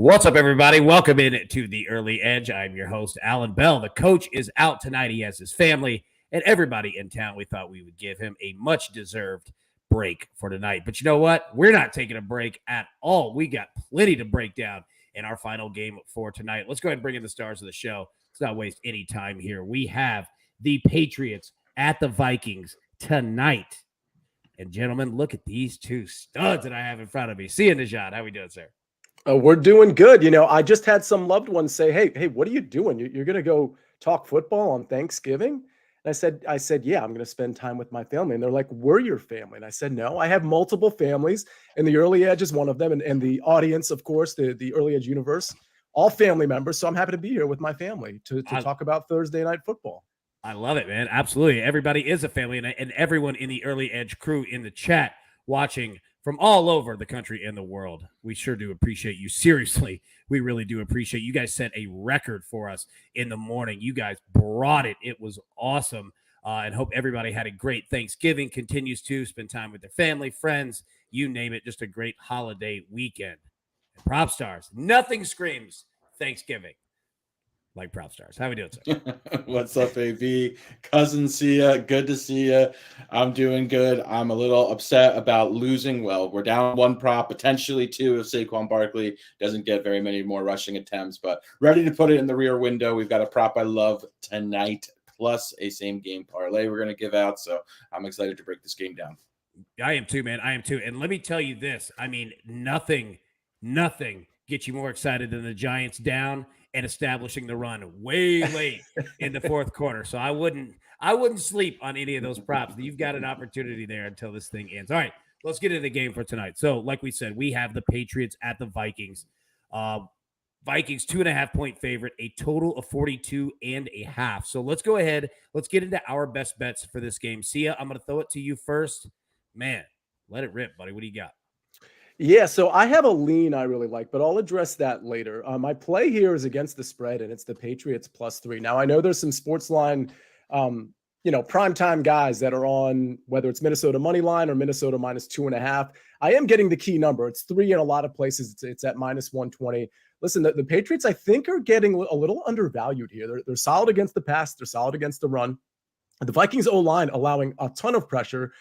What's up, everybody? Welcome in to the Early Edge. I'm your host, Alan Bell. The coach is out tonight. He has his family and everybody in town. We thought we would give him a much-deserved break for tonight. But you know what? We're not taking a break at all. We got plenty to break down in our final game for tonight. Let's go ahead and bring in the stars of the show. Let's not waste any time here. We have the Patriots at the Vikings tonight. And gentlemen, look at these two studs that I have in front of me. See you, Najad. How we doing, sir? We're doing good. I just had some loved ones say, hey, what are you doing? You're going to go talk football on Thanksgiving? And I said, yeah, I'm going to spend time with my family. And they're like, we're your family. And I said, no, I have multiple families, and the Early Edge is one of them. And the audience, of course, the Early Edge universe, all family members. So I'm happy to be here with my family to talk about Thursday night football. I love it, man. Absolutely. Everybody is a family, and everyone in the Early Edge crew in the chat watching from all over the country and the world. We sure do appreciate you. Seriously, we really do appreciate you. You guys set a record for us in the morning. You guys brought it. It was awesome. And hope everybody had a great Thanksgiving, continues to spend time with their family, friends, you name it. Just a great holiday weekend. And Prop Stars, nothing screams Thanksgiving like Prop Stars. How we doing, sir? What's up, AB? Cousin, see ya. Good to see ya. I'm doing good. I'm a little upset about losing. Well, we're down one prop, potentially two if Saquon Barkley doesn't get very many more rushing attempts, but ready to put it in the rear window. We've got a prop I love tonight, plus a same game parlay we're going to give out, so I'm excited to break this game down. I am too, man. I am too. And let me tell you this. I mean, nothing gets you more excited than the Giants down and establishing the run way late in the fourth quarter. So I wouldn't sleep on any of those props. You've got an opportunity there until this thing ends. All right, let's get into the game for tonight. So like we said, we have the Patriots at the Vikings. Vikings 2.5-point favorite, a total of 42.5. So let's go ahead. Let's get into our best bets for this game. Sia, I'm going to throw it to you first. Man, let it rip, buddy. What do you got? Yeah, so I have a lean I really like, but I'll address that later. My play here is against the spread, and it's the Patriots +3. Now, I know there's some SportsLine, primetime guys that are on, whether it's Minnesota money line or Minnesota -2.5. I am getting the key number. It's 3 in a lot of places. It's at -120. Listen, the Patriots, I think, are getting a little undervalued here. They're solid against the pass. They're solid against the run. The Vikings O-line allowing a ton of pressure.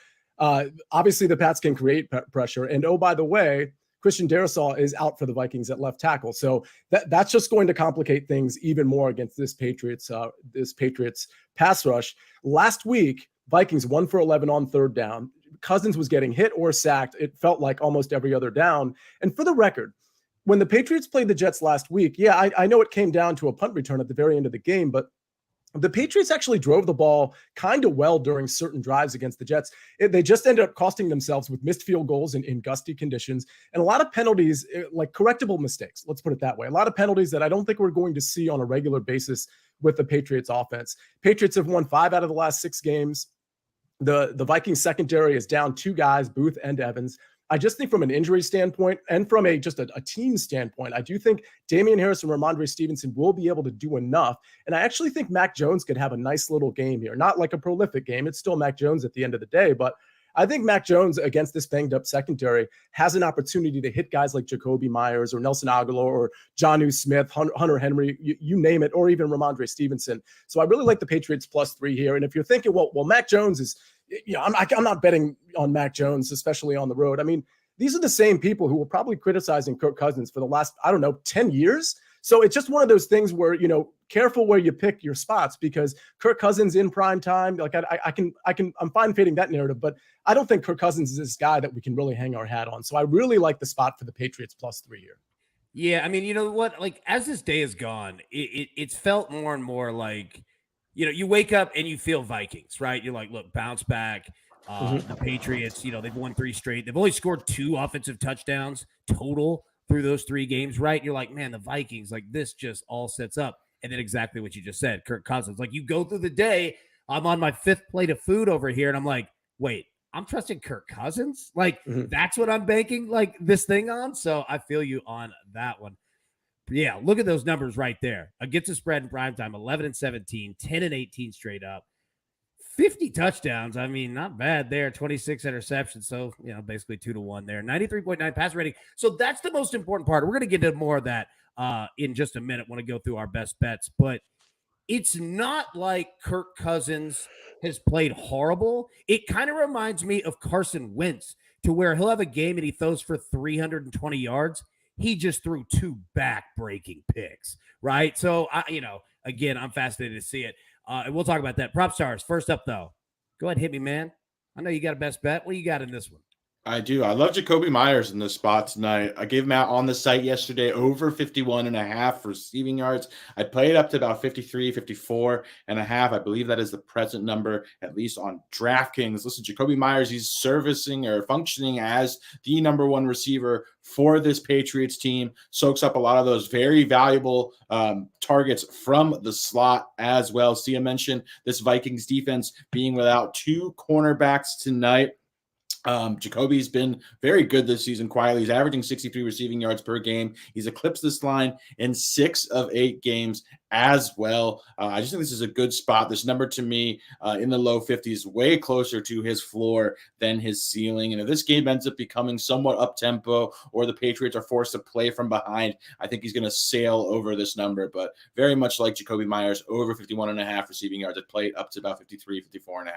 Obviously, the Pats can create pressure. And, oh, by the way, Christian Darrisaw is out for the Vikings at left tackle. So that's just going to complicate things even more against this Patriots pass rush. Last week, Vikings 1 for 11 on third down. Cousins was getting hit or sacked. It felt like almost every other down. And for the record, when the Patriots played the Jets last week, yeah, I know it came down to a punt return at the very end of the game, but the Patriots actually drove the ball kind of well during certain drives against the Jets. They just ended up costing themselves with missed field goals in gusty conditions and a lot of penalties, like correctable mistakes. Let's put it that way. A lot of penalties that I don't think we're going to see on a regular basis with the Patriots offense. Patriots have won 5 out of the last 6 games. The Vikings secondary is down 2 guys, Booth and Evans. I just think from an injury standpoint and from a team standpoint, I do think Damian Harris and Ramondre Stevenson will be able to do enough. And I actually think Mac Jones could have a nice little game here. Not like a prolific game. It's still Mac Jones at the end of the day. But I think Mac Jones against this banged up secondary has an opportunity to hit guys like Jacoby Myers or Nelson Aguilar or Jonnu Smith, Hunter Henry, you name it, or even Ramondre Stevenson. So I really like the Patriots +3 here. And if you're thinking, well, Mac Jones is – I'm not betting on Mac Jones, especially on the road. I mean, these are the same people who were probably criticizing Kirk Cousins for the last, 10 years. So it's just one of those things where, careful where you pick your spots because Kirk Cousins in prime time, like I'm fine fading that narrative, but I don't think Kirk Cousins is this guy that we can really hang our hat on. So I really like the spot for the Patriots +3 here. Yeah. I mean, you know what, like as this day has gone, it's felt more and more like, you wake up and you feel Vikings, right? You're like, look, bounce back. The Patriots, they've won 3 straight. They've only scored 2 offensive touchdowns total through those 3 games, right? You're like, man, the Vikings, like this just all sets up. And then exactly what you just said, Kirk Cousins. Like you go through the day, I'm on my 5th plate of food over here, and I'm like, wait, I'm trusting Kirk Cousins? Like that's what I'm banking like this thing on? So I feel you on that one. Yeah, look at those numbers right there. Against the spread in primetime, 11-17, 10-18 straight up, 50 50 touchdowns. I mean, not bad there. 26 interceptions. So, basically 2-1 there. 93.9 passer rating. So that's the most important part. We're going to get into more of that in just a minute when I go through our best bets. But it's not like Kirk Cousins has played horrible. It kind of reminds me of Carson Wentz, to where he'll have a game and he throws for 320 yards. He just threw 2 back-breaking picks, right? So, again, I'm fascinated to see it. And we'll talk about that. Prop stars, first up, though. Go ahead, hit me, man. I know you got a best bet. What do you got in this one? I do. I love Jacoby Myers in this spot tonight. I gave him out on the site yesterday, over 51.5 receiving yards. I played up to about 53, 54.5. I believe that is the present number, at least on DraftKings. Listen, Jacoby Myers, he's servicing or functioning as the number 1 receiver for this Patriots team. Soaks up a lot of those very valuable targets from the slot as well. Sia mentioned this Vikings defense being without 2 cornerbacks tonight. Jacoby's been very good this season quietly. He's averaging 63 receiving yards per game. He's eclipsed this line in 6 of 8 games as well. I just think this is a good spot. This number to me in the low 50s, way closer to his floor than his ceiling. And if this game ends up becoming somewhat up-tempo or the Patriots are forced to play from behind, I think he's going to sail over this number. But very much like Jacoby Myers, over 51.5 receiving yards. I'd play up to about 53, 54.5.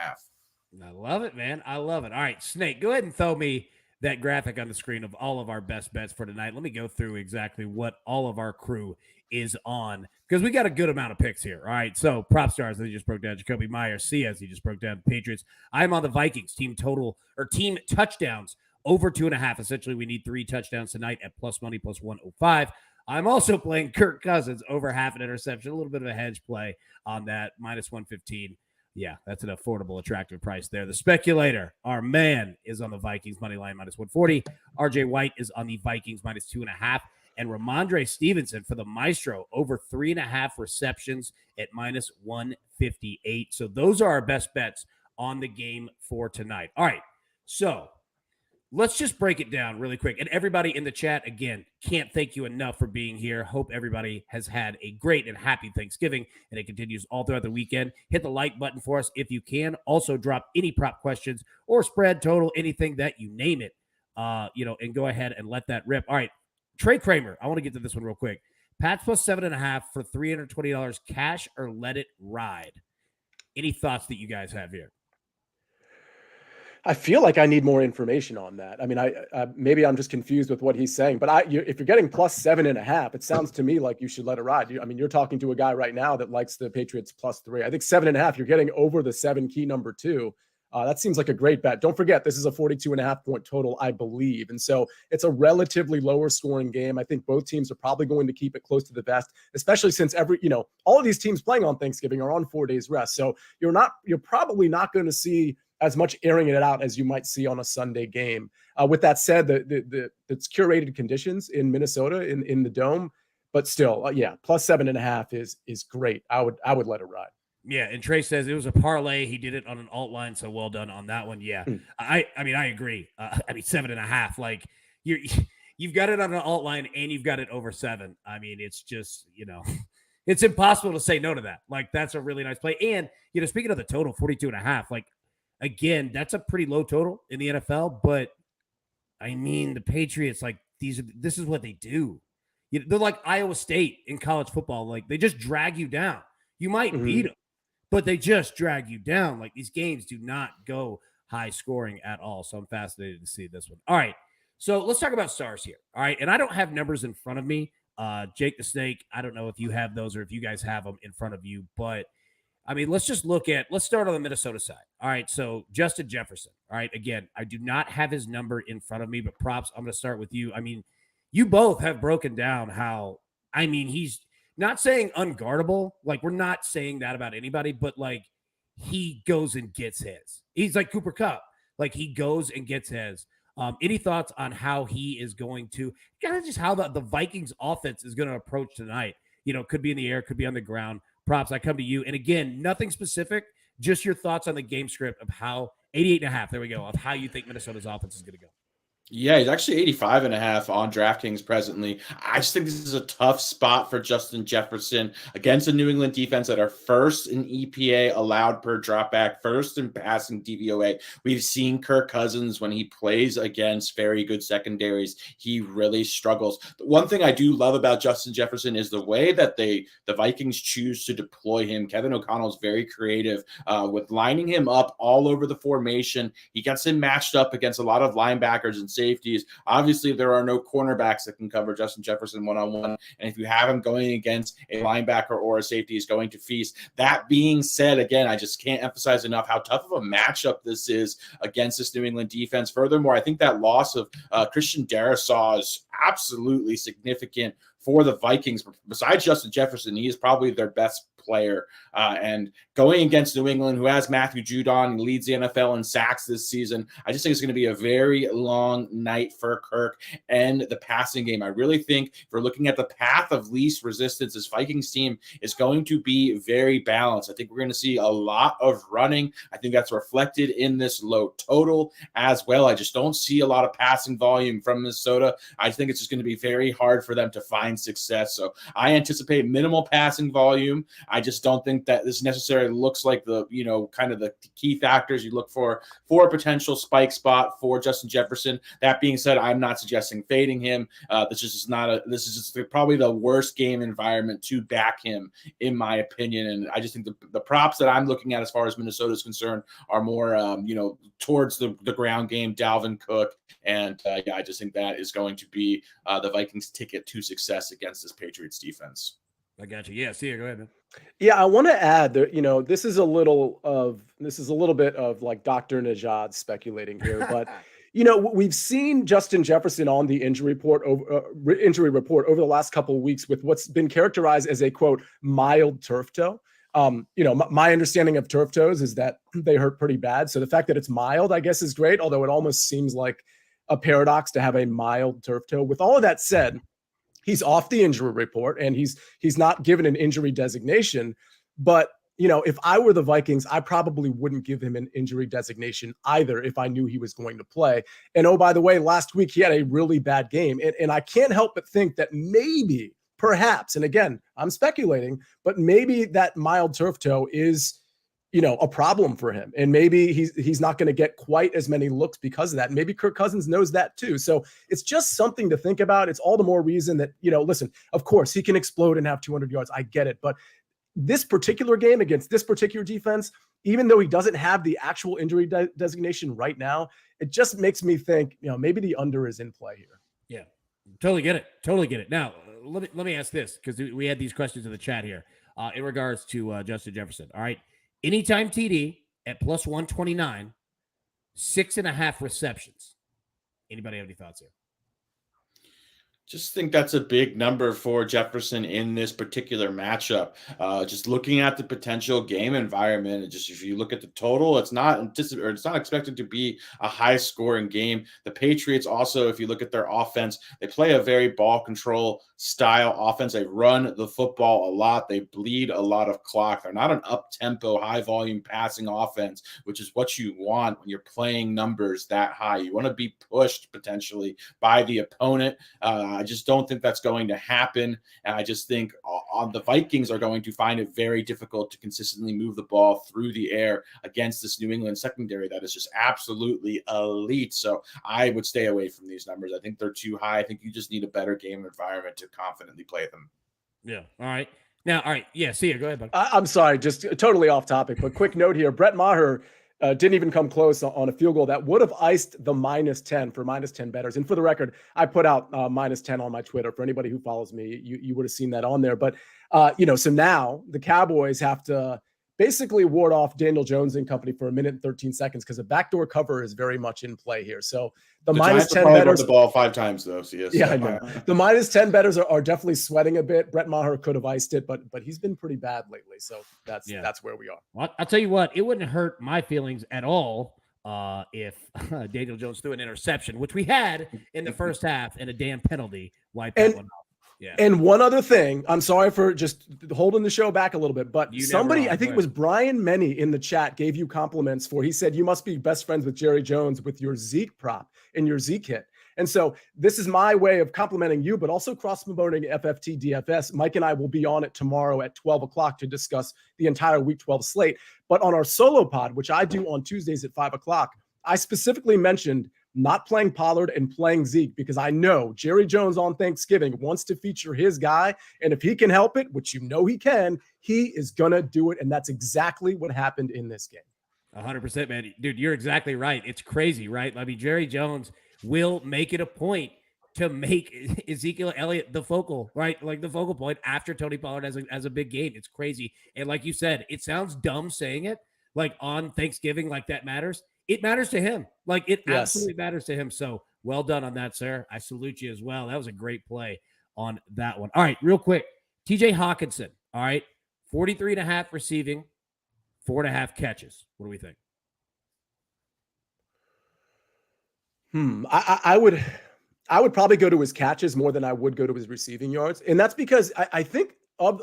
I love it, man. I love it. All right, Snake, go ahead and throw me that graphic on the screen of all of our best bets for tonight. Let me go through exactly what all of our crew is on, because we got a good amount of picks here. All right, so prop stars, as he just broke down, Jacoby Myers, Ciaz, he just broke down the Patriots. I'm on the Vikings team touchdowns over 2.5. Essentially, we need 3 touchdowns tonight at plus money, plus 105. I'm also playing Kirk Cousins over half an interception, a little bit of a hedge play on that, minus 115. Yeah, that's an affordable, attractive price there. The speculator, our man, is on the Vikings money line minus 140. RJ White is on the Vikings minus 2.5. And Ramondre Stevenson for the Maestro over 3.5 receptions at minus 158. So those are our best bets on the game for tonight. All right, so let's just break it down really quick. And everybody in the chat, again, can't thank you enough for being here. Hope everybody has had a great and happy Thanksgiving, and it continues all throughout the weekend. Hit the like button for us if you can. Also, drop any prop questions or spread, total, anything that you name it, and go ahead and let that rip. All right, Trey Kramer, I want to get to this one real quick. Pats plus 7.5 for $320 cash or let it ride. Any thoughts that you guys have here? I feel like I need more information on that. I mean, I maybe I'm just confused with what he's saying, but if you're getting plus 7.5, it sounds to me like you should let it ride. You're talking to a guy right now that likes the Patriots plus 3. I think 7.5, you're getting over the 7 key number 2. That seems like a great bet. Don't forget, this is a 42.5 point total, I believe. And so it's a relatively lower scoring game. I think both teams are probably going to keep it close to the vest, especially since all of these teams playing on Thanksgiving are on 4 days rest. So you're probably not going to see as much airing it out as you might see on a Sunday game. With that said, it's curated conditions in Minnesota in the Dome, but still, plus 7.5 is great. I would let it ride. Yeah, and Trey says it was a parlay. He did it on an alt line, so well done on that one. Yeah, I agree. 7.5. Like you've got it on an alt line and you've got it over 7. I mean, it's just it's impossible to say no to that. Like that's a really nice play. And speaking of the total, 42.5. Like again, that's a pretty low total in the NFL. But I mean, the Patriots, like this is what they do. They're like Iowa State in college football. Like they just drag you down. You might beat them, but they just drag you down. Like these games do not go high scoring at all. So I'm fascinated to see this one. All right. So let's talk about stars here. All right. And I don't have numbers in front of me. Jake the Snake, I don't know if you have those or if you guys have them in front of you, but I mean, let's start on the Minnesota side. All right. So Justin Jefferson. All right. Again, I do not have his number in front of me, but props. I'm going to start with you. I mean, you both have broken down how, he's not saying unguardable. Like we're not saying that about anybody, but like he goes and gets his. He's like Cooper Kupp. Like he goes and gets his. Any thoughts on how he is going to kind of just how the Vikings offense is going to approach tonight? Could be in the air, could be on the ground. Props, I come to you. And again, nothing specific, just your thoughts on the game script of how 88.5, there we go, of how you think Minnesota's offense is going to go. Yeah, he's actually 85.5 on DraftKings presently. I just think this is a tough spot for Justin Jefferson against a New England defense that are first in EPA allowed per dropback, first in passing DVOA. We've seen Kirk Cousins when he plays against very good secondaries, he really struggles. The one thing I do love about Justin Jefferson is the way that the Vikings choose to deploy him. Kevin O'Connell is very creative with lining him up all over the formation. He gets him matched up against a lot of linebackers and safeties. Obviously, there are no cornerbacks that can cover Justin Jefferson one-on-one. And if you have him going against a linebacker or a safety, he's going to feast. That being said, again, I just can't emphasize enough how tough of a matchup this is against this New England defense. Furthermore, I think that loss of Christian Darrisaw is absolutely significant for the Vikings. Besides Justin Jefferson, he is probably their best player. And going against New England, who has Matthew Judon, leads the NFL in sacks this season, I just think it's going to be a very long night for Kirk and the passing game. I really think if we're looking at the path of least resistance, this Vikings team is going to be very balanced. I think we're going to see a lot of running. I think that's reflected in this low total as well. I just don't see a lot of passing volume from Minnesota. I think it's just going to be very hard for them to find success. So I anticipate minimal passing volume. I just don't think that this necessarily looks like the, kind of the key factors you look for a potential spike spot for Justin Jefferson. That being said, I'm not suggesting fading him. This is just probably the worst game environment to back him, in my opinion. And I just think the props that I'm looking at as far as Minnesota is concerned are more, towards the ground game, Dalvin Cook. And I just think that is going to be the Vikings' ticket to success against this Patriots defense. I got you. Yeah, see you. Go ahead, man. Yeah, I want to add that, this is a little bit of like Dr. Najad speculating here, but we've seen Justin Jefferson on the injury report over the last couple of weeks with what's been characterized as a quote mild turf toe. My understanding of turf toes is that they hurt pretty bad. So the fact that it's mild, I guess, is great, although it almost seems like a paradox to have a mild turf toe. With all of that said, he's off the injury report and he's not given an injury designation. But, if I were the Vikings, I probably wouldn't give him an injury designation either if I knew he was going to play. And oh, by the way, last week he had a really bad game. And I can't help but think that maybe, perhaps, and again, I'm speculating, but maybe that mild turf toe is a problem for him. And maybe he's not going to get quite as many looks because of that. And maybe Kirk Cousins knows that too. So it's just something to think about. It's all the more reason that, listen, of course he can explode and have 200 yards. I get it. But this particular game against this particular defense, even though he doesn't have the actual injury designation right now, it just makes me think, maybe the under is in play here. Yeah, totally get it. Now, let me ask this, because we had these questions in the chat here in regards to Justin Jefferson. All right. Anytime TD at plus 129, 6.5 receptions. Anybody have any thoughts here? Just think that's a big number for Jefferson in this particular matchup. Just looking at the potential game environment, just if you look at the total, it's not expected to be a high scoring game. The Patriots also, if you look at their offense, they play a very ball control style offense. They run the football a lot. They bleed a lot of clock. They're not an up tempo, high volume passing offense, which is what you want when you're playing numbers that high. You want to be pushed potentially by the opponent. I just don't think that's going to happen. And I just think the Vikings are going to find it very difficult to consistently move the ball through the air against this New England secondary that is just absolutely elite. So I would stay away from these numbers. I think they're too high. I think you just need a better game environment to confidently play them. Yeah. All right. Now, all right. Yeah. See you. Go ahead, buddy. I'm sorry, just totally off topic, but quick note here. Brett Maher didn't even come close on a field goal that would have iced the -10 for -10 bettors. And for the record, I put out -10 on my Twitter. For anybody who follows me, you would have seen that on there. But, so now the Cowboys have to basically ward off Daniel Jones and company for 1 minute and 13 seconds because a backdoor cover is very much in play here. So the -10 bettors the ball 5 times though. So yes, yeah, I know. The -10 bettors are definitely sweating a bit. Brett Maher could have iced it, but he's been pretty bad lately. So that's where we are. Well, I'll tell you what, it wouldn't hurt my feelings at all if Daniel Jones threw an interception, which we had in the first half, and a damn penalty wiped that one off. Yeah. And one other thing, I'm sorry for just holding the show back a little bit, but somebody, I think it was Brian Menny in the chat, gave you compliments for, he said, you must be best friends with Jerry Jones with your Zeke prop and your Zeke hit. And so this is my way of complimenting you, but also cross-promoting FFT DFS. Mike and I will be on it tomorrow at 12 o'clock to discuss the entire Week 12 slate. But on our solo pod, which I do on Tuesdays at 5 o'clock, I specifically mentioned not playing Pollard and playing Zeke because I know Jerry Jones on Thanksgiving wants to feature his guy. And if he can help it, which you know he can, he is going to do it. And that's exactly what happened in this game. 100%, man. Dude, you're exactly right. It's crazy, right? I mean, Jerry Jones will make it a point to make Ezekiel Elliott the focal, right? Like the focal point after Tony Pollard has a big game. It's crazy. And like you said, it sounds dumb saying it, like on Thanksgiving, like that matters. It matters to him. Like it absolutely matters to him. So well done on that, sir. I salute you as well. That was a great play on that one. All right, real quick. TJ Hawkinson. All right. 43.5 receiving, 4.5 catches. What do we think? I would probably go to his catches more than I would go to his receiving yards. And that's because I think of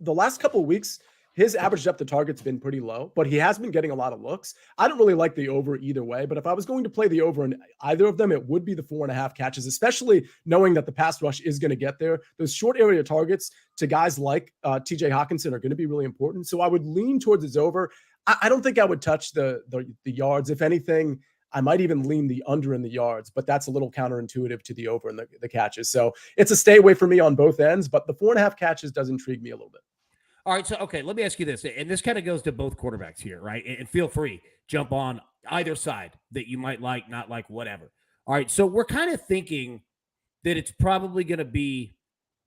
the last couple of weeks, his average depth of target's been pretty low, but he has been getting a lot of looks. I don't really like the over either way, but if I was going to play the over in either of them, it would be the 4.5 catches, especially knowing that the pass rush is going to get there. Those short area targets to guys like TJ Hawkinson are going to be really important. So I would lean towards his over. I don't think I would touch the yards. If anything, I might even lean the under in the yards, but that's a little counterintuitive to the over and the catches. So it's a stay away for me on both ends, but the 4.5 catches does intrigue me a little bit. All right, so, okay, let me ask you this, and this kind of goes to both quarterbacks here, right? And feel free, jump on either side that you might like, not like, whatever. All right, so we're kind of thinking that it's probably going to be,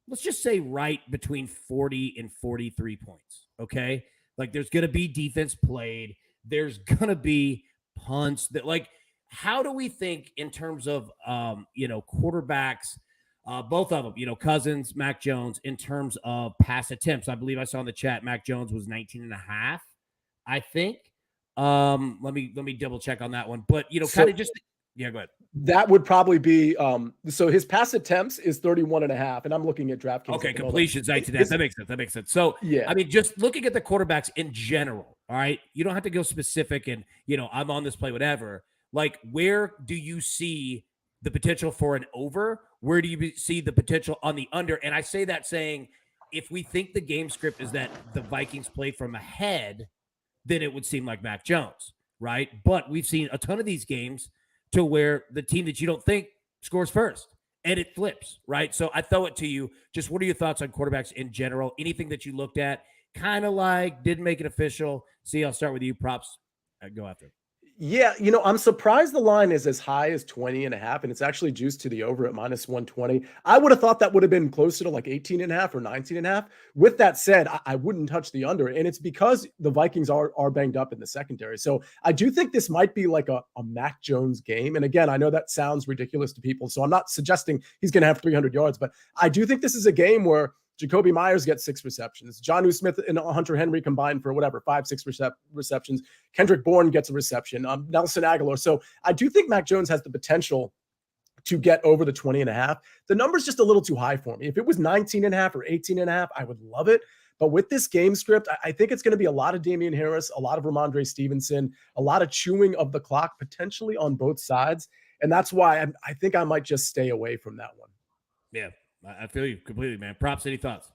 let's just say right between 40 and 43 points, okay? Like there's going to be defense played. There's going to be punts that, like, how do we think in terms of, quarterbacks, both of them, Cousins, Mac Jones, in terms of pass attempts? I believe I saw in the chat, Mac Jones was 19.5, I think. Let me double check on that one. But, kind of just, yeah, go ahead. That would probably be, so his pass attempts is 31.5, and I'm looking at DraftKings. Okay, completions, that makes sense. So, yeah, I mean, just looking at the quarterbacks in general, all right, you don't have to go specific and, I'm on this play, whatever. Like, where do you see the potential for an over? Where do you see the potential on the under? And I say that saying, if we think the game script is that the Vikings play from ahead, then it would seem like Mac Jones, right? But we've seen a ton of these games to where the team that you don't think scores first, and it flips, right? So I throw it to you. Just what are your thoughts on quarterbacks in general? Anything that you looked at, kind of like, didn't make it official? See, I'll start with you. Props. Go after it. Yeah, I'm surprised the line is as high as 20.5, and it's actually juiced to the over at -120. I would have thought that would have been closer to like 18.5 or 19.5. With that said, I wouldn't touch the under, and it's because the Vikings are banged up in the secondary. So I do think this might be like a Mac Jones game. And again, I know that sounds ridiculous to people, so I'm not suggesting he's going to have 300 yards, but I do think this is a game where Jacoby Myers gets 6 receptions. Jonnu Smith and Hunter Henry combined for 5-6 receptions. Kendrick Bourne gets a reception. Nelson Aguilar. So I do think Mac Jones has the potential to get over the 20.5. The number's just a little too high for me. If it was 19.5 or 18.5, I would love it. But with this game script, I think it's going to be a lot of Damian Harris, a lot of Ramondre Stevenson, a lot of chewing of the clock potentially on both sides. And that's why I think I might just stay away from that one. Yeah. I feel you completely, man. Props, any thoughts?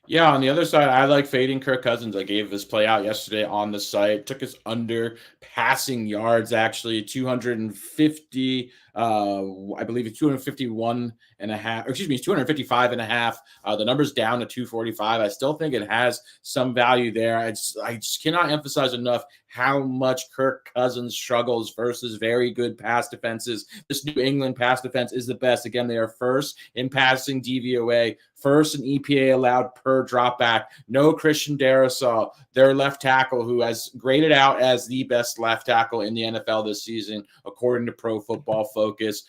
Yeah, on the other side, I like fading Kirk Cousins. I gave this play out yesterday on the site. Took us under passing yards, actually 250. I believe it's 251 and a half. Or excuse me, it's 255 and a half. The number's down to 245. I still think it has some value there. I just cannot emphasize enough how much Kirk Cousins struggles versus very good pass defenses. This New England pass defense is the best. Again, they are first in passing DVOA, first in EPA allowed per drop back. No Christian Darrisaw, their left tackle, who has graded out as the best left tackle in the NFL this season, according to Pro Football Focus.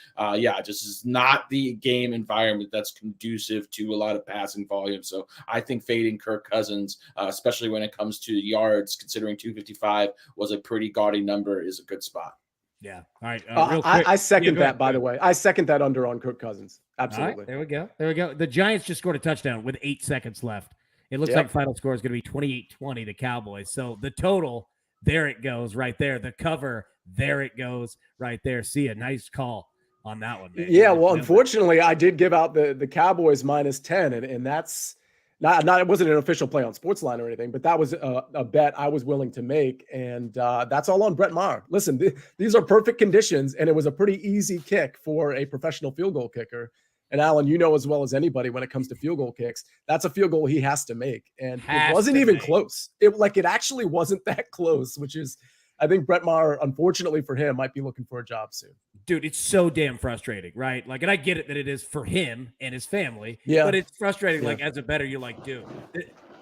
Just is not the game environment that's conducive to a lot of passing volume. So I think fading Kirk Cousins, especially when it comes to yards, considering 255 was a pretty gaudy number, is a good spot. Yeah. All right. I second that, by the way. I second that under on Kirk Cousins. Absolutely. All right, there we go. The Giants just scored a touchdown with 8 seconds left. It looks like final score is going to be 28-20, the Cowboys. So the total, there it goes right there. The cover, There it goes right there. See a nice call on that one, man. Yeah, well, unfortunately, I did give out the Cowboys -10, and that's not it wasn't an official play on SportsLine or anything, but that was a bet I was willing to make, and that's all on Brett Maher. Listen, these are perfect conditions, and it was a pretty easy kick for a professional field goal kicker. And Alan, you know as well as anybody when it comes to field goal kicks, that's a field goal he has to make, and it wasn't even close. It actually wasn't that close, which is. I think Brett Maher, unfortunately for him, might be looking for a job soon. Dude, it's so damn frustrating, right? Like, and I get it that it is for him and his family, yeah. but it's frustrating. Like, as a bettor, you're like, dude,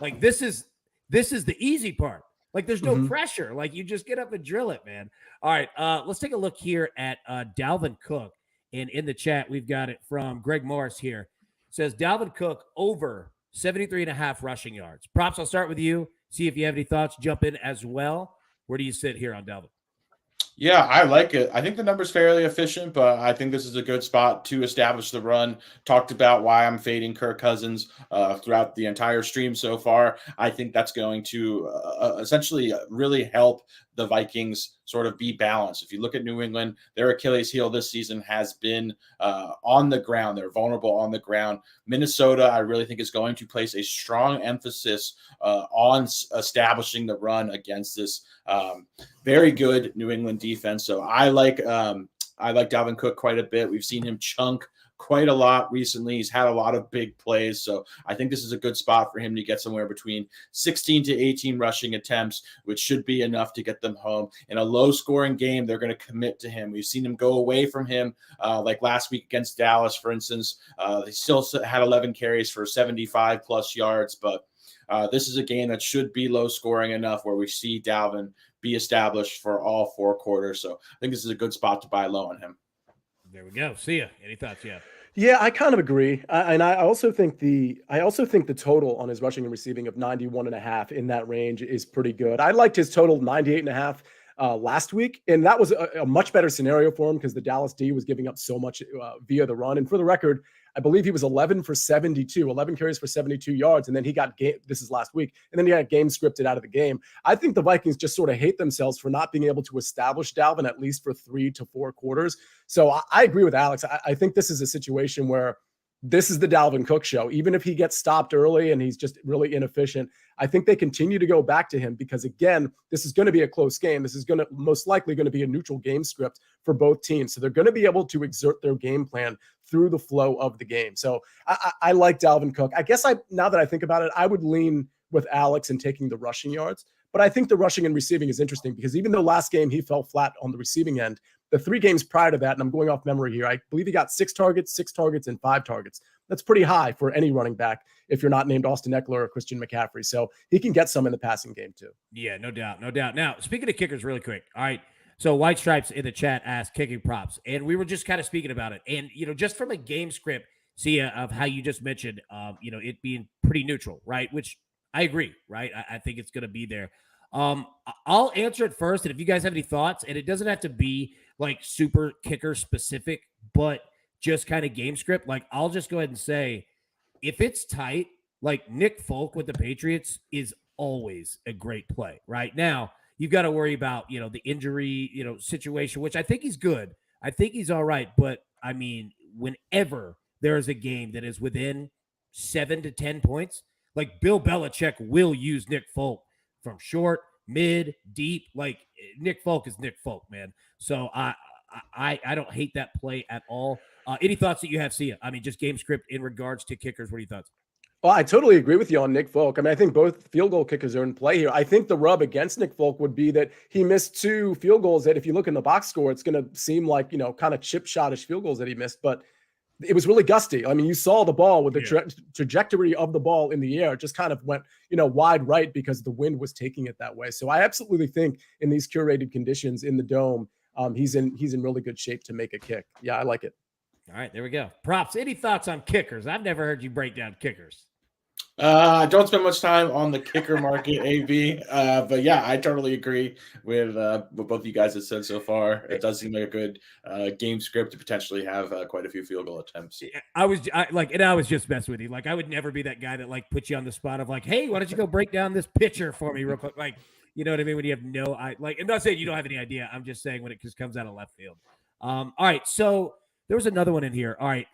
like this is the easy part. Like, there's no pressure. Like, you just get up and drill it, man. All right, let's take a look here at Dalvin Cook. And in the chat, we've got it from Greg Morris here. It says Dalvin Cook over 73.5 rushing yards. Props, I'll start with you. See if you have any thoughts. Jump in as well. Where do you sit here on Dalvin? Yeah, I like it. I think the number's fairly efficient, but I think this is a good spot to establish the run. Talked about why I'm fading Kirk Cousins throughout the entire stream so far. I think that's going to essentially really help the Vikings sort of be balanced. If you look at New England, their Achilles heel this season has been on the ground. They're vulnerable on the ground. Minnesota, I really think, is going to place a strong emphasis on establishing the run against this very good New England defense. So I like Dalvin Cook quite a bit. We've seen him chunk quite a lot recently. He's had a lot of big plays. So I think this is a good spot for him to get somewhere between 16 to 18 rushing attempts, which should be enough to get them home. In a low-scoring game, they're going to commit to him. We've seen him go away from him, like last week against Dallas, for instance. They still had 11 carries for 75-plus yards, but this is a game that should be low-scoring enough where we see Dalvin be established for all 4 quarters. So I think this is a good spot to buy low on him. There we go. See ya. Any thoughts? Yeah. Yeah, I kind of agree. And I also think the total on his rushing and receiving of 91.5 in that range is pretty good. I liked his total 98.5 last week, and that was a much better scenario for him because the Dallas D was giving up so much via the run. And for the record, I believe he was 11 carries for 72 yards. And then he got this is last week. And then he got game scripted out of the game. I think the Vikings just sort of hate themselves for not being able to establish Dalvin at least for 3 to 4 quarters. So I agree with Alex. I think this is a situation where this is the Dalvin Cook show. Even if he gets stopped early and he's just really inefficient, I think they continue to go back to him because, again, this is going to be a close game. This is going to most likely going to be a neutral game script for both teams. So they're going to be able to exert their game plan through the flow of the game. So I like Dalvin Cook. I guess now that I think about it, I would lean with Alex in taking the rushing yards. But I think the rushing and receiving is interesting because even though last game he fell flat on the receiving end, the 3 games prior to that, and I'm going off memory here, I believe he got 6 targets, and 5 targets. That's pretty high for any running back if you're not named Austin Eckler or Christian McCaffrey. So he can get some in the passing game too. Yeah, no doubt. Now, speaking of kickers really quick. All right. So White Stripes in the chat asked kicking props, and we were just kind of speaking about it. And, just from a game script, of how you just mentioned, it being pretty neutral, right? Which I agree, right? I think it's going to be there. I'll answer it first. And if you guys have any thoughts, and it doesn't have to be like super kicker specific, but just kind of game script, like I'll just go ahead and say, if it's tight, like Nick Folk with the Patriots is always a great play. Right now, you've got to worry about, the injury, situation, which I think he's good. I think he's all right. But I mean, whenever there is a game that is within 7 to 10 points, like Bill Belichick will use Nick Folk from short, mid, deep. Like Nick Folk is Nick Folk, man. So I don't hate that play at all. Any thoughts that you have, Sia? I mean, just game script in regards to kickers. What are your thoughts? Well, I totally agree with you on Nick Folk. I mean, I think both field goal kickers are in play here. I think the rub against Nick Folk would be that he missed 2 field goals that if you look in the box score, it's going to seem like, kind of chip shot-ish field goals that he missed. But it was really gusty. I mean, you saw the ball with the trajectory of the ball in the air. It just kind of went, wide right because the wind was taking it that way. So I absolutely think in these curated conditions in the dome, he's in really good shape to make a kick. Yeah, I like it. All right, there we go. Props. Any thoughts on kickers? I've never heard you break down kickers. I don't spend much time on the kicker market, AB, but yeah, I totally agree with what both of you guys have said so far. It does seem like a good game script to potentially have quite a few field goal attempts. I was just messing with you. Like, I would never be that guy that like puts you on the spot of like, hey, why don't you go break down this picture for me real quick? Like, you know what I mean? When you have I'm not saying you don't have any idea. I'm just saying when it just comes out of left field. All right, so there was another one in here. All right,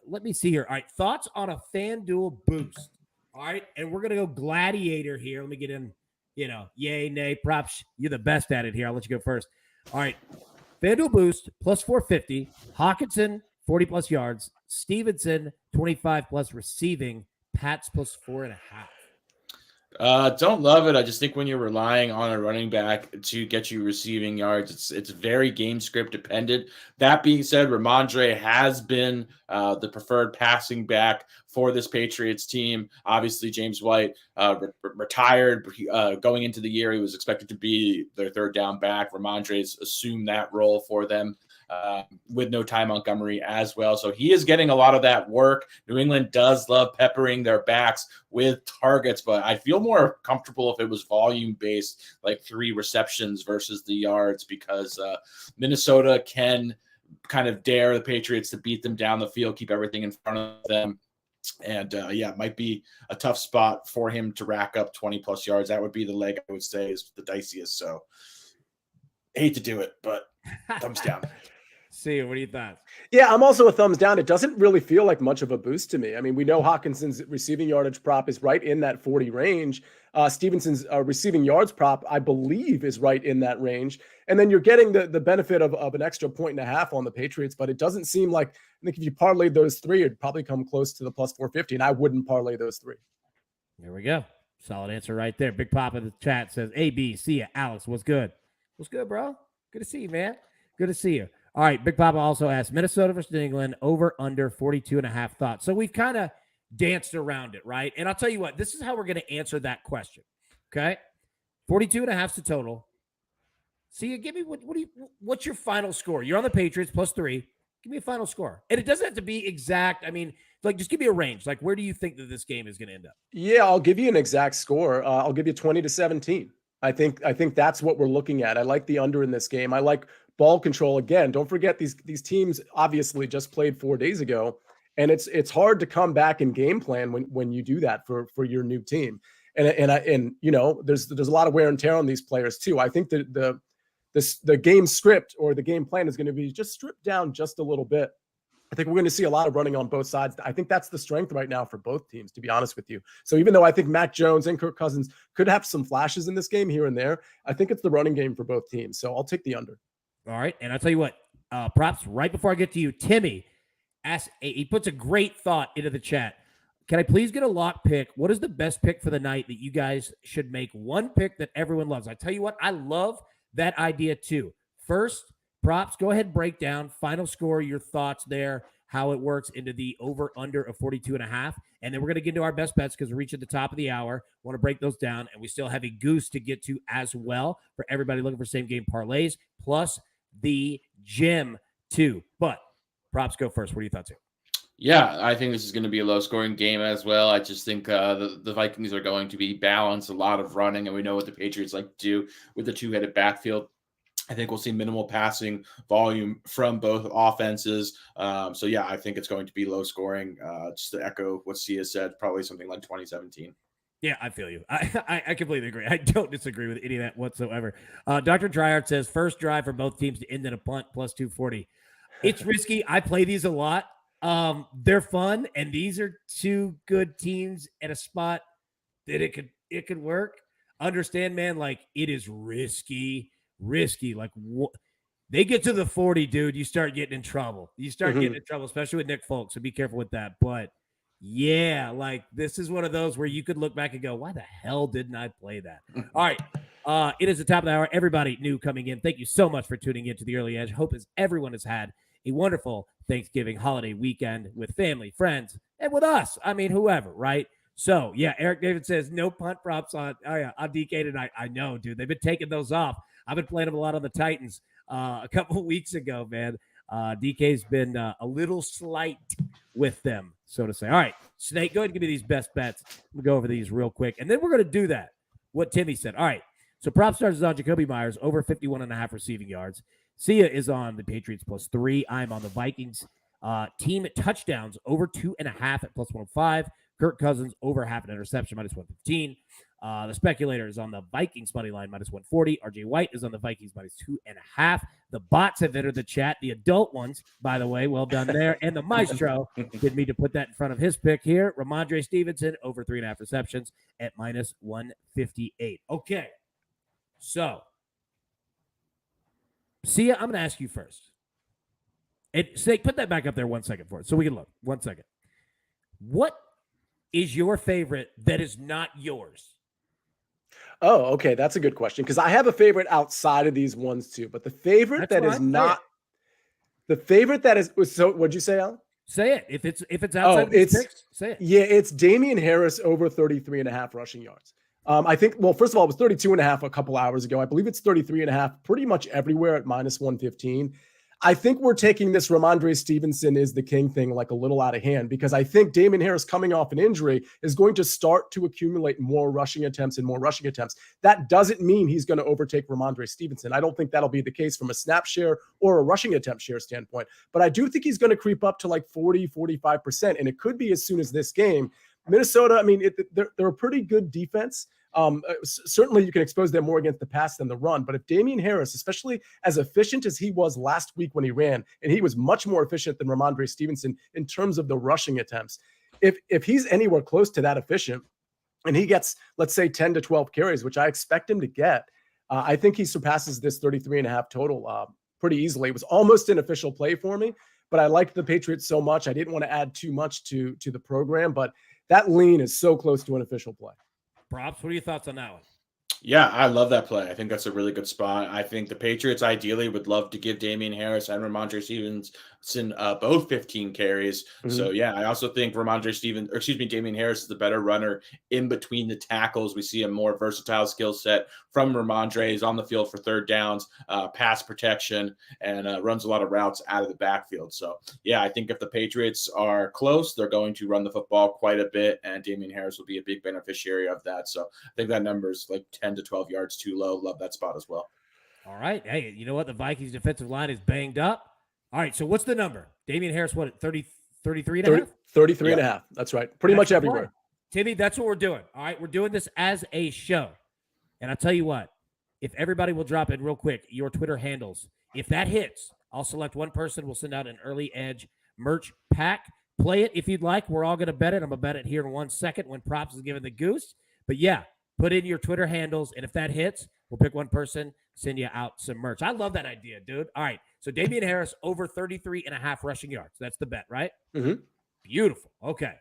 let me see here. All right, thoughts on a FanDuel boost. All right, and we're gonna go gladiator here. Let me get in. Yay, nay, props. You're the best at it here. I'll let you go first. All right, FanDuel boost plus 450. Hawkinson 40 plus yards. Stevenson 25 plus receiving. Pats plus 4.5. Don't love it. I just think when you're relying on a running back to get you receiving yards, it's very game script dependent. That being said, Ramondre has been the preferred passing back for this Patriots team. Obviously, James White retired going into the year. He was expected to be their third down back. Ramondre's assumed that role for them. With no Ty Montgomery as well. So he is getting a lot of that work. New England does love peppering their backs with targets, but I feel more comfortable if it was volume-based, like 3 receptions versus the yards, because Minnesota can kind of dare the Patriots to beat them down the field, keep everything in front of them. And it might be a tough spot for him to rack up 20-plus yards. That would be the leg I would say is the diciest. So hate to do it, but thumbs down. See, what do you think? Yeah, I'm also a thumbs down. It doesn't really feel like much of a boost to me. I mean, we know Hawkinson's receiving yardage prop is right in that 40 range. Stevenson's receiving yards prop, I believe, is right in that range. And then you're getting the benefit of an extra 1.5 on the Patriots, but it doesn't seem like, I think if you parlayed those 3, it'd probably come close to the plus 450, and I wouldn't parlay those 3. There we go. Solid answer right there. Big Pop in the chat says, A, B, see ya. Alex, what's good? What's good, bro? Good to see you, man. Good to see you. All right, Big Papa also asked, Minnesota versus England, over, under, 42.5 thoughts. So we've kind of danced around it, right? And I'll tell you what, this is how we're going to answer that question, okay? 42.5 is the total. See, give me, what's your final score? You're on the Patriots, plus 3. Give me a final score. And it doesn't have to be exact. I mean, like, just give me a range. Like, where do you think that this game is going to end up? Yeah, I'll give you an exact score. I'll give you 20-17. I think that's what we're looking at. I like the under in this game. I like ball control again. Don't forget these teams obviously just played 4 days ago, and it's hard to come back and game plan when you do that for your new team. And you know, there's a lot of wear and tear on these players too. I think that the game script or the game plan is going to be just stripped down just a little bit. I think we're going to see a lot of running on both sides. I think that's the strength right now for both teams, to be honest with you. So even though I think Mac Jones and Kirk Cousins could have some flashes in this game here and there, I think it's the running game for both teams. So I'll take the under. All right. And I'll tell you what, props right before I get to you, Timmy asks, he puts a great thought into the chat. Can I please get a lock pick? What is the best pick for the night that you guys should make? One pick that everyone loves. I tell you what, I love that idea too. First, props, go ahead and break down final score, your thoughts there, how it works into the over under of 42.5. And then we're going to get into our best bets because we're reaching the top of the hour. Want to break those down. And we still have a goose to get to as well for everybody looking for same game parlays, plus the gym too. But props, go first. What are your thoughts here? Yeah, I think this is going to be a low-scoring game as well. I just think the Vikings are going to be balanced, a lot of running, and we know what the Patriots like to do with the two-headed backfield. I think we'll see minimal passing volume from both offenses. So, yeah, I think it's going to be low-scoring. Just to echo what Sia said, probably something like 2017. Yeah, I feel you. I completely agree. I don't disagree with any of that whatsoever. Dr. Triart says, first drive for both teams to end in a punt, plus 240. It's risky. I play these a lot. They're fun, and these are two good teams at a spot that it could work. Understand, man, like, it is risky. Like, they get to the 40, dude, you start getting in trouble. Getting in trouble, especially with Nick Folk, so be careful with that. But yeah, like, this is one of those where you could look back and go, why the hell didn't I play that? All right. It is the top of the hour. Everybody new coming in, thank you so much for tuning in to the Early Edge. Hope everyone has had a wonderful Thanksgiving holiday weekend with family, friends, and with us. I mean, whoever, right? So, yeah, Eric David says no punt props on DK tonight. I know, dude. They've been taking those off. I've been playing them a lot on the Titans a couple of weeks ago, man. DK's been a little slight with them, so to say. All right, Snake, go ahead and give me these best bets. We'll go over these real quick, and then we're going to do that, what Timmy said. All right, so prop stars is on Jacoby Myers, over 51.5 receiving yards. Sia is on the Patriots +3. I'm on the Vikings. Team touchdowns, over 2.5 at +105. Kirk Cousins, over half an interception, -115. The speculator is on the Vikings money line, -140. RJ White is on the Vikings, -2.5. The bots have entered the chat. The adult ones, by the way, well done there. And the Maestro didn't mean to put that in front of his pick here. Ramondre Stevenson, over 3.5 receptions at -158. Okay. So, Sia, I'm going to ask you first. And Snake, put that back up there 1 second for us so we can look. 1 second. What is your favorite that is not yours? Oh, okay. That's a good question because I have a favorite outside of these ones too. But the favorite that is not the favorite that is so what'd you say, Alan? Say it. If it's outside of these picks, say it. Yeah, it's Damian Harris over 33.5 rushing yards. I think, well, first of all, it was 32.5 a couple hours ago. I believe it's 33.5 pretty much everywhere at -115. I think we're taking this Ramondre Stevenson is the king thing like a little out of hand because I think Damian Harris coming off an injury is going to start to accumulate more rushing attempts and more rushing attempts. That doesn't mean he's going to overtake Ramondre Stevenson. I don't think that'll be the case from a snap share or a rushing attempt share standpoint, but I do think he's going to creep up to like 40, 45%, and it could be as soon as this game. Minnesota, I mean, they're a pretty good defense. Certainly you can expose them more against the pass than the run, but if Damian Harris, especially as efficient as he was last week when he ran, and he was much more efficient than Ramondre Stevenson in terms of the rushing attempts, if he's anywhere close to that efficient and he gets, let's say 10 to 12 carries, which I expect him to get, I think he surpasses this 33.5 total pretty easily. It was almost an official play for me, but I liked the Patriots so much. I didn't want to add too much to the program, but that lean is so close to an official play. Props, what are your thoughts on that one? Yeah, I love that play. I think that's a really good spot. I think the Patriots ideally would love to give Damian Harris and Ramondre Stevenson both 15 carries. Mm-hmm. So yeah, I also think Damian Harris is the better runner in between the tackles. We see a more versatile skill set from Ramondre. He's on the field for third downs, pass protection, and runs a lot of routes out of the backfield. So yeah, I think if the Patriots are close, they're going to run the football quite a bit, and Damian Harris will be a big beneficiary of that. So I think that number is like 10 to 12 yards too low. Love that spot as well. All right. Hey, you know what? The Vikings defensive line is banged up. All right. So what's the number? Damian Harris, what, 33 and a half? 33 and a half. That's right. Pretty much everywhere. Point. Timmy, that's what we're doing. All right. We're doing this as a show. And I'll tell you what, if everybody will drop in real quick, your Twitter handles, if that hits, I'll select one person. We'll send out an early edge merch pack. Play it if you'd like. We're all going to bet it. I'm going to bet it here in 1 second when props is given the goose. But yeah, put in your Twitter handles, and if that hits, we'll pick one person, send you out some merch. I love that idea, dude. All right, so Damian Harris over 33.5 rushing yards. That's the bet, right? Mm-hmm. Beautiful. Okay.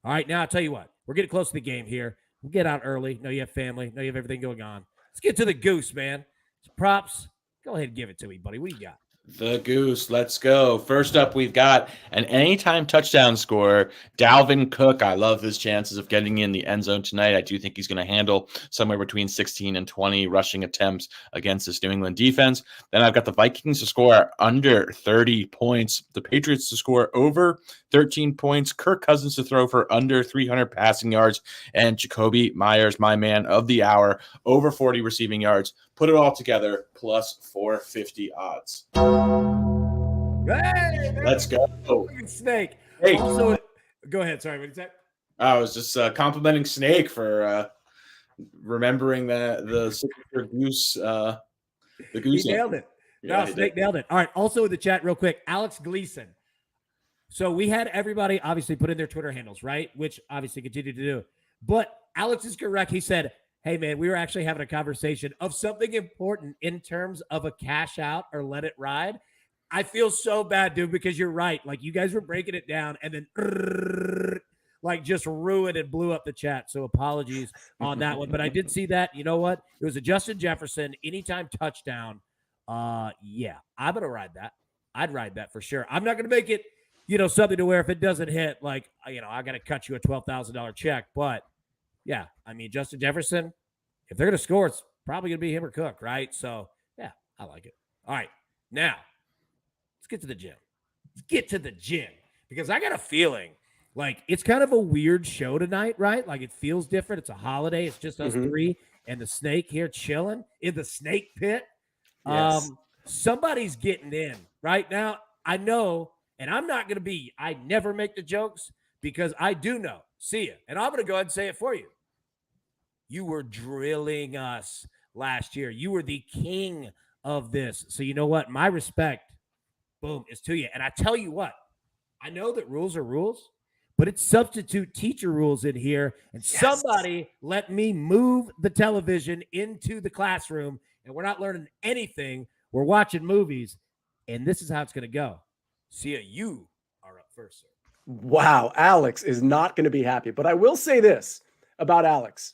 All right, now I'll tell you what. We're getting close to the game here. We'll get out early. Know you have family. Know you have everything going on. Let's get to the goose, man. So props, go ahead and give it to me, buddy. What do you got? The goose. Let's go. First up, we've got an anytime touchdown scorer, Dalvin Cook. I love his chances of getting in the end zone tonight. I do think he's going to handle somewhere between 16 and 20 rushing attempts against this New England defense. Then I've got the Vikings to score under 30 points, the Patriots to score over 13 points, Kirk Cousins to throw for under 300 passing yards, and Jacoby Myers, my man of the hour, over 40 receiving yards. Put it all together, plus 450 odds. Hey, let's go. Snake. Hey. Also, go ahead. Sorry, what did you say? I was just complimenting Snake for remembering the signature goose. The goose. He nailed it. Yeah, no, Snake nailed it. All right. Also in the chat, real quick, Alex Gleason. So we had everybody obviously put in their Twitter handles, right? Which obviously continue to do. But Alex is correct. He said, hey, man, we were actually having a conversation of something important in terms of a cash out or let it ride. I feel so bad, dude, because you're right. Like, you guys were breaking it down and then like just ruined and blew up the chat. So apologies on that one. But I did see that. You know what? It was a Justin Jefferson anytime touchdown. Yeah, I'm going to ride that. I'd ride that for sure. I'm not going to make it, something to where if it doesn't hit, like, I got to cut you a $12,000 check. But yeah, I mean, Justin Jefferson, if they're going to score, it's probably going to be him or Cook, right? So, yeah, I like it. All right, now, let's get to the gym. Let's get to the gym because I got a feeling like it's kind of a weird show tonight, right? Like it feels different. It's a holiday. It's just us three and the snake here chilling in the snake pit. Yes. Somebody's getting in right now. I know, and I'm not going to be, I never make the jokes because I do know. See ya. And I'm going to go ahead and say it for you. You were drilling us last year. You were the king of this. So you know what? My respect, boom, is to you. And I tell you what, I know that rules are rules, but it's substitute teacher rules in here. And somebody let me move the television into the classroom, and we're not learning anything. We're watching movies, and this is how it's going to go. See ya, you are up first, sir. Wow, Alex is not going to be happy. But I will say this about Alex.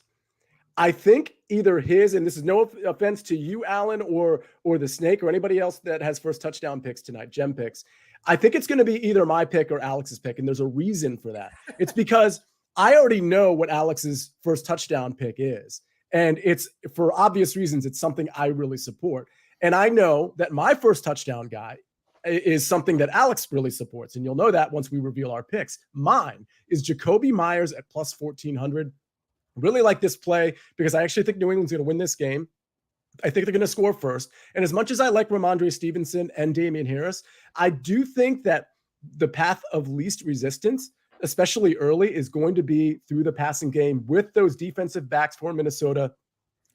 I think either his, and this is no offense to you, Alan, or the snake, or anybody else that has first touchdown picks tonight, gem picks. I think it's going to be either my pick or Alex's pick, and there's a reason for that. It's because I already know what Alex's first touchdown pick is, and it's for obvious reasons. It's something I really support, and I know that my first touchdown guy is something that Alex really supports, and you'll know that once we reveal our picks. Mine is Jacoby Myers at plus 1,400. Really like this play because I actually think New England's going to win this game. I think they're going to score first. And as much as I like Ramondre Stevenson and Damian Harris, I do think that the path of least resistance, especially early, is going to be through the passing game with those defensive backs for Minnesota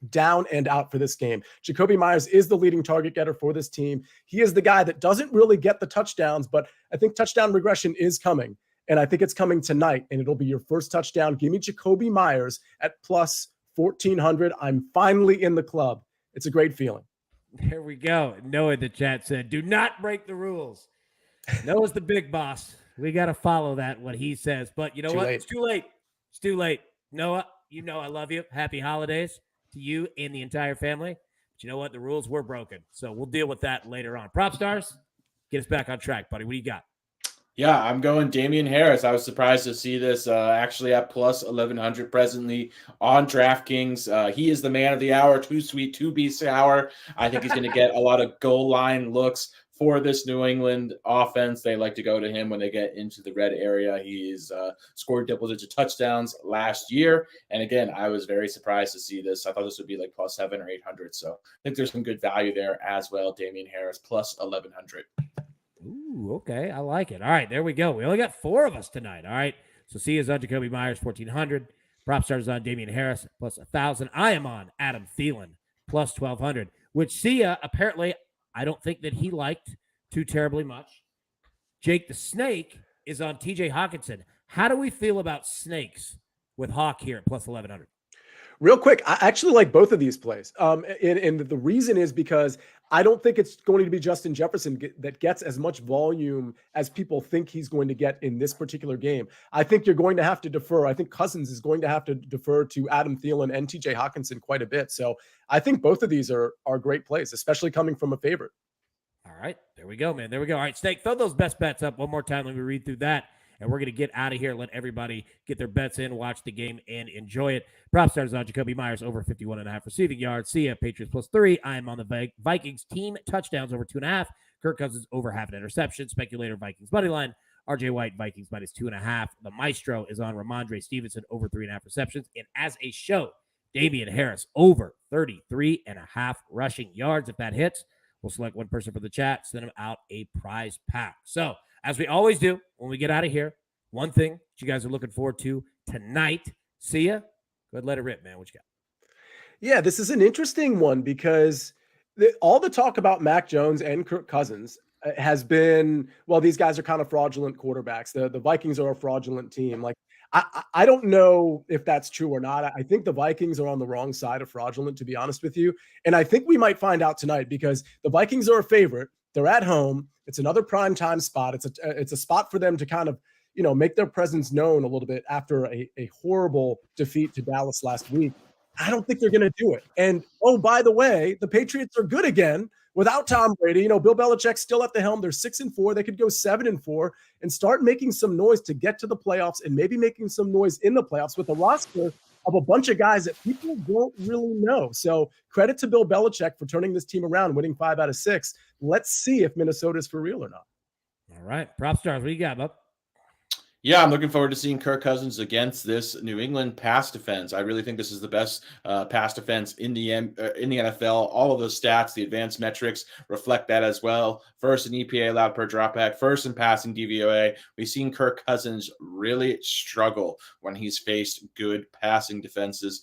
down and out for this game. Jacoby Myers is the leading target getter for this team. He is the guy that doesn't really get the touchdowns, but I think touchdown regression is coming. And I think it's coming tonight, and it'll be your first touchdown. Give me Jacoby Myers at plus 1,400. I'm finally in the club. It's a great feeling. There we go. Noah in the chat said, do not break the rules. Noah's the big boss. We got to follow that, what he says. But you know what? It's too late. It's too late. Noah, you know I love you. Happy holidays to you and the entire family. But you know what? The rules were broken. So we'll deal with that later on. Prop stars, get us back on track, buddy. What do you got? Yeah, I'm going Damian Harris. I was surprised to see this actually at plus 1,100 presently on DraftKings. He is the man of the hour, too sweet, too be sour. I think he's going to get a lot of goal line looks for this New England offense. They like to go to him when they get into the red area. He's scored double-digit touchdowns last year. And again, I was very surprised to see this. I thought this would be like plus 700 or 800. So I think there's some good value there as well. Damian Harris plus 1,100. Ooh, okay. I like it. All right, there we go. We only got 4 of us tonight. All right. So C is on Jacoby Myers, 1,400. Prop stars on Damian Harris, plus 1,000. I am on Adam Thielen, plus 1,200, which Sia, apparently, I don't think that he liked too terribly much. Jake the Snake is on TJ Hawkinson. How do we feel about snakes with Hawk here at plus 1,100? Real quick, I actually like both of these plays. And the reason is because I don't think it's going to be Justin Jefferson that gets as much volume as people think he's going to get in this particular game. I think you're going to have to defer. I think Cousins is going to have to defer to Adam Thielen and TJ Hawkinson quite a bit. So I think both of these are great plays, especially coming from a favorite. All right, there we go, man. There we go. All right, Snake, throw those best bets up one more time. Let me read through that. And we're going to get out of here, let everybody get their bets in, watch the game, and enjoy it. Prop stars on Jacoby Myers over 51.5 receiving yards. See ya, Patriots plus 3. I am on the Vikings team touchdowns over 2.5. Kirk Cousins over half an interception. Speculator Vikings money line. RJ White Vikings minus 2.5. The Maestro is on Ramondre Stevenson over 3.5 receptions. And as a show, Damian Harris over 33.5 rushing yards. If that hits, we'll select one person for the chat, send them out a prize pack. So, as we always do when we get out of here, one thing that you guys are looking forward to tonight. See ya. Go ahead, let it rip, man. What you got? Yeah, this is an interesting one because all the talk about Mac Jones and Kirk Cousins has been, well, these guys are kind of fraudulent quarterbacks. The Vikings are a fraudulent team. Like, I don't know if that's true or not. I think the Vikings are on the wrong side of fraudulent, to be honest with you. And I think we might find out tonight because the Vikings are a favorite. They're at home. It's another primetime spot. It's a spot for them to kind of, make their presence known a little bit after a horrible defeat to Dallas last week. I don't think they're going to do it. And, oh, by the way, the Patriots are good again without Tom Brady. Bill Belichick's still at the helm. They're 6-4. They could go 7-4 and start making some noise to get to the playoffs and maybe making some noise in the playoffs with a roster of a bunch of guys that people don't really know. So credit to Bill Belichick for turning this team around, winning 5 out of 6. Let's see if Minnesota's for real or not. All right. Prop stars, what do you got, bub? Yeah, I'm looking forward to seeing Kirk Cousins against this New England pass defense. I really think this is the best pass defense in the NFL. All of those stats, the advanced metrics reflect that as well. First in EPA allowed per dropback, first in passing DVOA. We've seen Kirk Cousins really struggle when he's faced good passing defenses,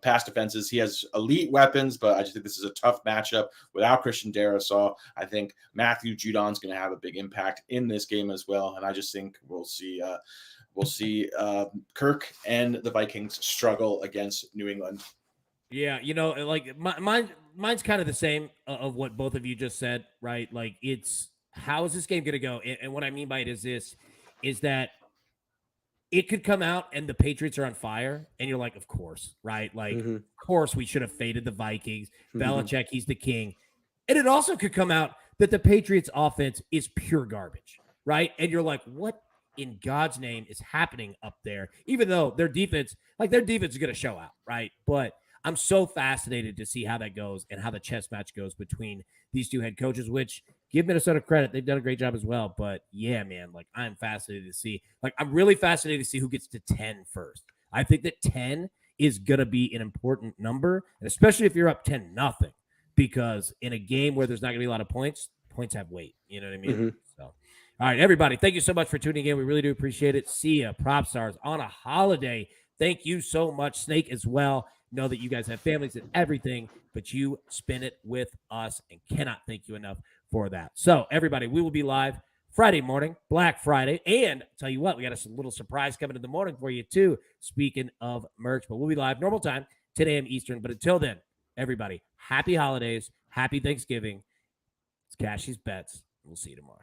pass defenses. He has elite weapons, but I just think this is a tough matchup without Christian Darrisaw. I think Matthew Judon's going to have a big impact in this game as well, and I just think we'll see Kirk and the Vikings struggle against New England. Yeah, like mine's kind of the same of what both of you just said, right? Like, it's how is this game going to go? And what I mean by it is that it could come out and the Patriots are on fire, and you're like, of course, right? Like, of course we should have faded the Vikings. Belichick, he's the king. And it also could come out that the Patriots offense is pure garbage, right? And you're like, what in God's name is happening up there? Even though their defense is going to show out, right? But I'm so fascinated to see how that goes and how the chess match goes between these two head coaches, which, give Minnesota credit, they've done a great job as well. But yeah, man, like, I'm fascinated to see. Like, I'm really fascinated to see who gets to 10 first. I think that 10 is going to be an important number, and especially if you're up 10-0, because in a game where there's not going to be a lot of points have weight. You know what I mean? So, all right, everybody, thank you so much for tuning in. We really do appreciate it. See ya, prop stars on a holiday. Thank you so much, Snake, as well. Know that you guys have families and everything, but you spin it with us, and cannot thank you enough for that. So, everybody, we will be live Friday morning, Black Friday, and tell you what, we got a little surprise coming in the morning for you too, speaking of merch. But we'll be live normal time, 10 a.m. Eastern. But until then, everybody, happy holidays, happy Thanksgiving. It's Cashy's Bets. We'll see you tomorrow.